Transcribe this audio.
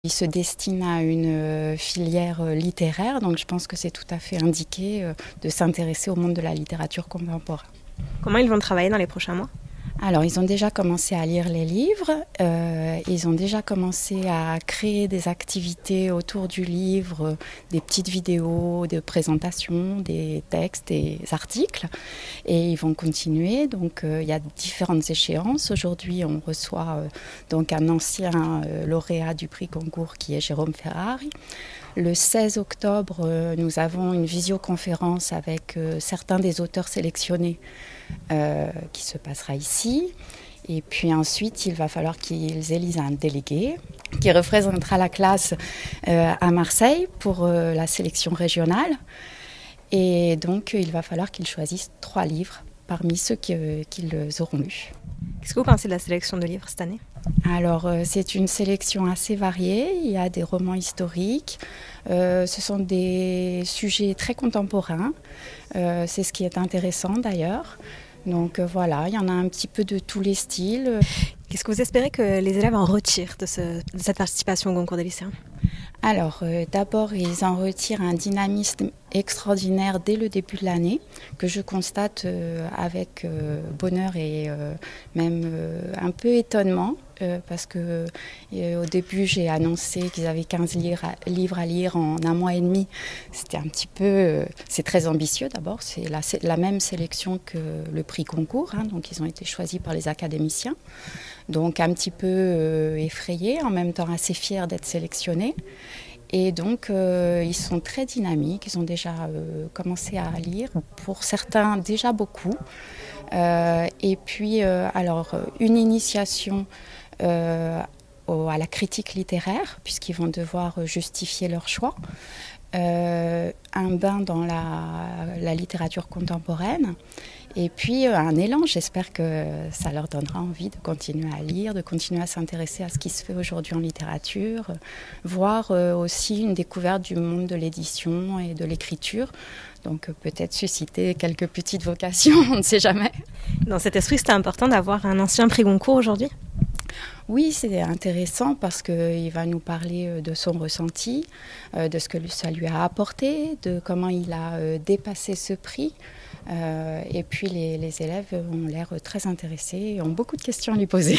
Il se destine à une filière littéraire, donc je pense que c'est tout à fait indiqué de s'intéresser au monde de la littérature contemporaine. Comment ils vont travailler dans les prochains mois ? Alors, ils ont déjà commencé à lire les livres, ils ont déjà commencé à créer des activités autour du livre, des petites vidéos de présentation, des textes, des articles, et ils vont continuer. Donc, il y a différentes échéances. Aujourd'hui, on reçoit donc un ancien lauréat du prix Goncourt qui est Jérôme Ferrari. Le 16 octobre, nous avons une visioconférence avec certains des auteurs sélectionnés qui se passera ici. Et puis ensuite, il va falloir qu'ils élisent un délégué qui représentera la classe à Marseille pour la sélection régionale. Et donc, il va falloir qu'ils choisissent 3 livres parmi ceux qu'ils auront lus. Qu'est-ce que vous pensez de la sélection de livres cette année ? Alors, c'est une sélection assez variée. Il y a des romans historiques. Ce sont des sujets très contemporains. C'est ce qui est intéressant d'ailleurs. Donc voilà, il y en a un petit peu de tous les styles. Qu'est-ce que vous espérez que les élèves en retirent de cette participation au concours des lycéens ? Alors, d'abord, ils en retirent un dynamisme extraordinaire dès le début de l'année, que je constate avec bonheur et même un peu étonnement, parce que au début, j'ai annoncé qu'ils avaient 15 livres à lire en un mois et demi. C'était un petit peu... c'est très ambitieux d'abord, c'est la même sélection que le prix Goncourt, hein, donc ils ont été choisis par les académiciens. Donc un petit peu effrayés, en même temps assez fiers d'être sélectionnés. Et donc ils sont très dynamiques, ils ont déjà commencé à lire, pour certains déjà beaucoup. Et puis alors une initiation à la critique littéraire, puisqu'ils vont devoir justifier leur choix. Un bain dans la littérature contemporaine et puis un élan. J'espère que ça leur donnera envie de continuer à lire, de continuer à s'intéresser à ce qui se fait aujourd'hui en littérature, voire aussi une découverte du monde de l'édition et de l'écriture. Donc peut-être susciter quelques petites vocations, on ne sait jamais. Dans cet esprit, c'était important d'avoir un ancien prix Goncourt aujourd'hui ? Oui, c'est intéressant parce qu'il va nous parler de son ressenti, de ce que ça lui a apporté, de comment il a dépassé ce prix. Et puis les élèves ont l'air très intéressés et ont beaucoup de questions à lui poser.